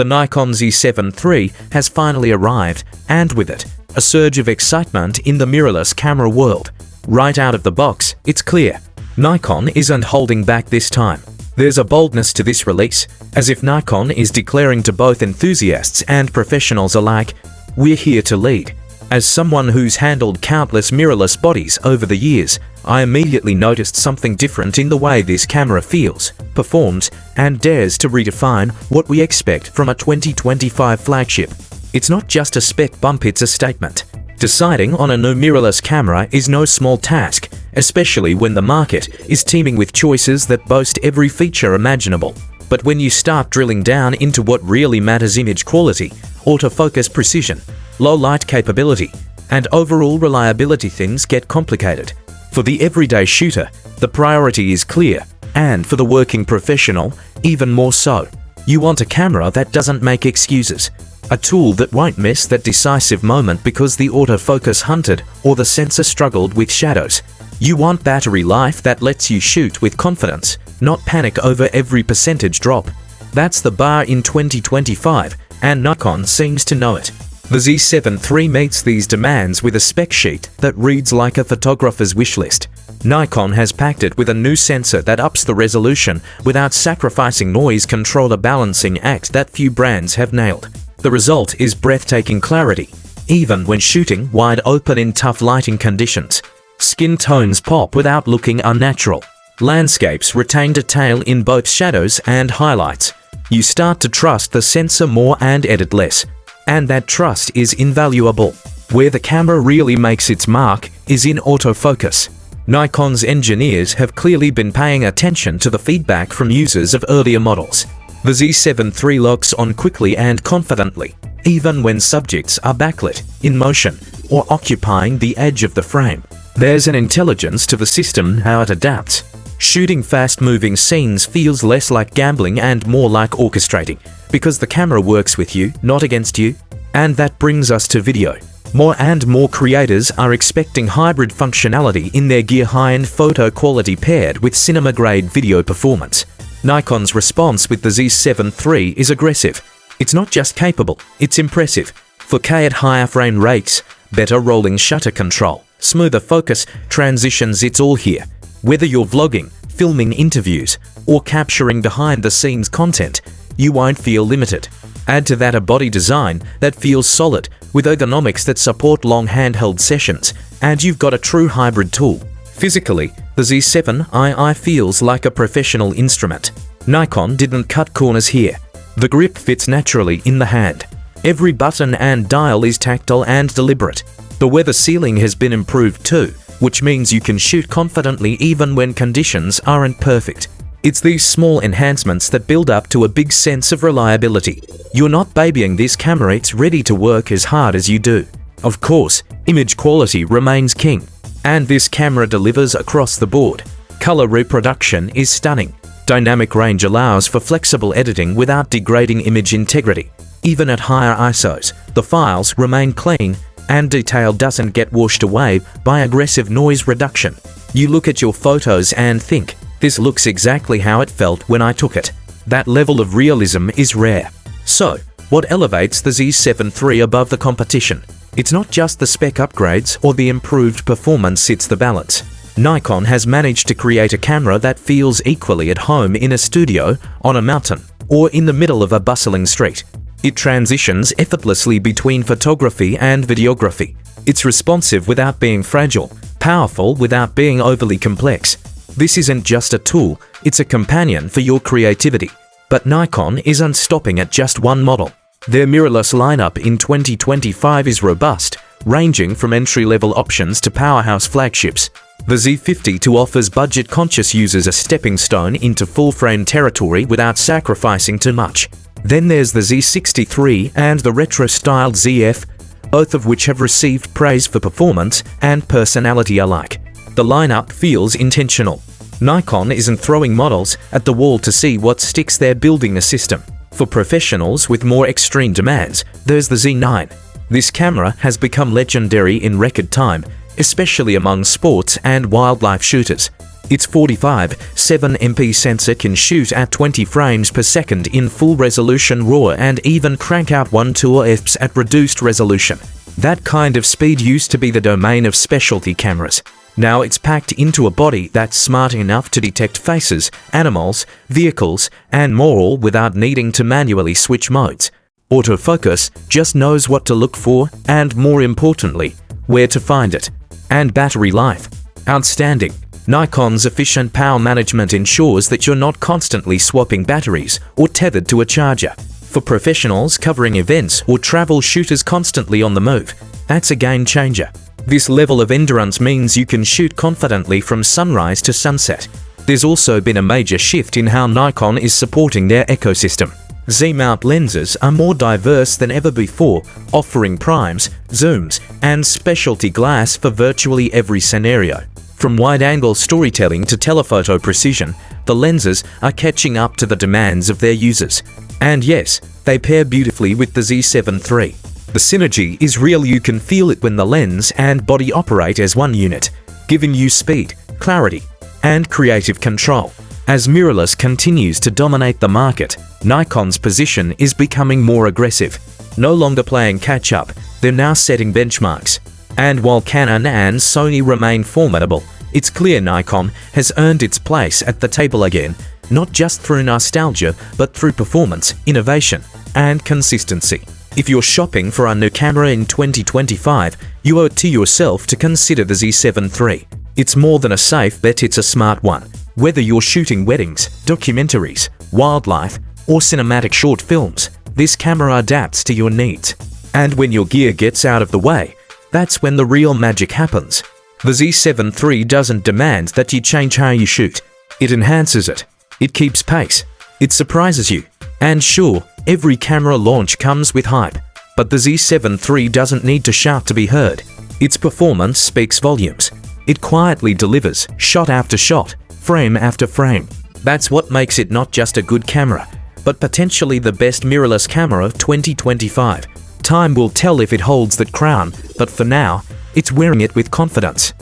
The Nikon Z7 III has finally arrived, and with it, a surge of excitement in the mirrorless camera world. Right out of the box, it's clear. Nikon isn't holding back this time. There's a boldness to this release, as if Nikon is declaring to both enthusiasts and professionals alike, "We're here to lead." As someone who's handled countless mirrorless bodies over the years, I immediately noticed something different in the way this camera feels, performs, and dares to redefine what we expect from a 2025 flagship. It's not just a spec bump, it's a statement. Deciding on a new mirrorless camera is no small task, especially when the market is teeming with choices that boast every feature imaginable. But when you start drilling down into what really matters, image quality, autofocus precision, low light capability, and overall reliability, things get complicated. For the everyday shooter, the priority is clear, and for the working professional, even more so. You want a camera that doesn't make excuses, a tool that won't miss that decisive moment because the autofocus hunted or the sensor struggled with shadows. You want battery life that lets you shoot with confidence, not panic over every percentage drop. That's the bar in 2025, and Nikon seems to know it. The Z7 III meets these demands with a spec sheet that reads like a photographer's wish list. Nikon has packed it with a new sensor that ups the resolution without sacrificing noise control, a balancing act that few brands have nailed. The result is breathtaking clarity, even when shooting wide open in tough lighting conditions. Skin tones pop without looking unnatural. Landscapes retain detail in both shadows and highlights. You start to trust the sensor more and edit less. And that trust is invaluable. Where the camera really makes its mark is in autofocus. Nikon's engineers have clearly been paying attention to the feedback from users of earlier models. The Z7 III locks on quickly and confidently, even when subjects are backlit, in motion, or occupying the edge of the frame. There's an intelligence to the system, how it adapts. Shooting fast-moving scenes feels less like gambling and more like orchestrating, because the camera works with you, not against you. And that brings us to video. More and more creators are expecting hybrid functionality in their gear, high-end photo quality paired with cinema-grade video performance. Nikon's response with the Z7 III is aggressive. It's not just capable, it's impressive. 4K at higher frame rates, better rolling shutter control, smoother focus, transitions, it's all here. Whether you're vlogging, filming interviews, or capturing behind-the-scenes content, you won't feel limited. Add to that a body design that feels solid, with ergonomics that support long handheld sessions, and you've got a true hybrid tool. Physically, the Z7 II feels like a professional instrument. Nikon didn't cut corners here. The grip fits naturally in the hand. Every button and dial is tactile and deliberate. The weather sealing has been improved too, which means you can shoot confidently even when conditions aren't perfect. It's these small enhancements that build up to a big sense of reliability. You're not babying this camera, it's ready to work as hard as you do. Of course, image quality remains king. And this camera delivers across the board. Color reproduction is stunning. Dynamic range allows for flexible editing without degrading image integrity. Even at higher ISOs, the files remain clean, and detail doesn't get washed away by aggressive noise reduction. You look at your photos and think, this looks exactly how it felt when I took it. That level of realism is rare. So, what elevates the Z7 III above the competition? It's not just the spec upgrades or the improved performance, it's the balance. Nikon has managed to create a camera that feels equally at home in a studio, on a mountain, or in the middle of a bustling street. It transitions effortlessly between photography and videography. It's responsive without being fragile, powerful without being overly complex. This isn't just a tool, it's a companion for your creativity. But Nikon isn't stopping at just one model. Their mirrorless lineup in 2025 is robust, ranging from entry-level options to powerhouse flagships. The Z50 offers budget-conscious users a stepping stone into full-frame territory without sacrificing too much. Then there's the Z63 and the retro-styled ZF, both of which have received praise for performance and personality alike. The lineup feels intentional. Nikon isn't throwing models at the wall to see what sticks, they're building a system. For professionals with more extreme demands, there's the Z9. This camera has become legendary in record time, especially among sports and wildlife shooters. Its 45.7 MP sensor can shoot at 20 frames per second in full resolution RAW and even crank out 120 fps at reduced resolution. That kind of speed used to be the domain of specialty cameras. Now it's packed into a body that's smart enough to detect faces, animals, vehicles, and more, all without needing to manually switch modes. Autofocus just knows what to look for and, more importantly, where to find it. And battery life. Outstanding. Nikon's efficient power management ensures that you're not constantly swapping batteries or tethered to a charger. For professionals covering events or travel shooters constantly on the move, that's a game changer. This level of endurance means you can shoot confidently from sunrise to sunset. There's also been a major shift in how Nikon is supporting their ecosystem. Z-mount lenses are more diverse than ever before, offering primes, zooms, and specialty glass for virtually every scenario. From wide-angle storytelling to telephoto precision, the lenses are catching up to the demands of their users. And yes, they pair beautifully with the Z7 III. The synergy is real. You can feel it when the lens and body operate as one unit, giving you speed, clarity, and creative control. As mirrorless continues to dominate the market, Nikon's position is becoming more aggressive. No longer playing catch-up, they're now setting benchmarks. And while Canon and Sony remain formidable, it's clear Nikon has earned its place at the table again, not just through nostalgia, but through performance, innovation, and consistency. If you're shopping for a new camera in 2025, you owe it to yourself to consider the Z7 III. It's more than a safe bet, it's a smart one. Whether you're shooting weddings, documentaries, wildlife, or cinematic short films, this camera adapts to your needs. And when your gear gets out of the way, that's when the real magic happens. The Z7 III doesn't demand that you change how you shoot. It enhances it. It keeps pace. It surprises you. And sure, every camera launch comes with hype, but the Z7 III doesn't need to shout to be heard. Its performance speaks volumes. It quietly delivers, shot after shot, frame after frame. That's what makes it not just a good camera, but potentially the best mirrorless camera of 2025. Time will tell if it holds that crown, but for now, it's wearing it with confidence.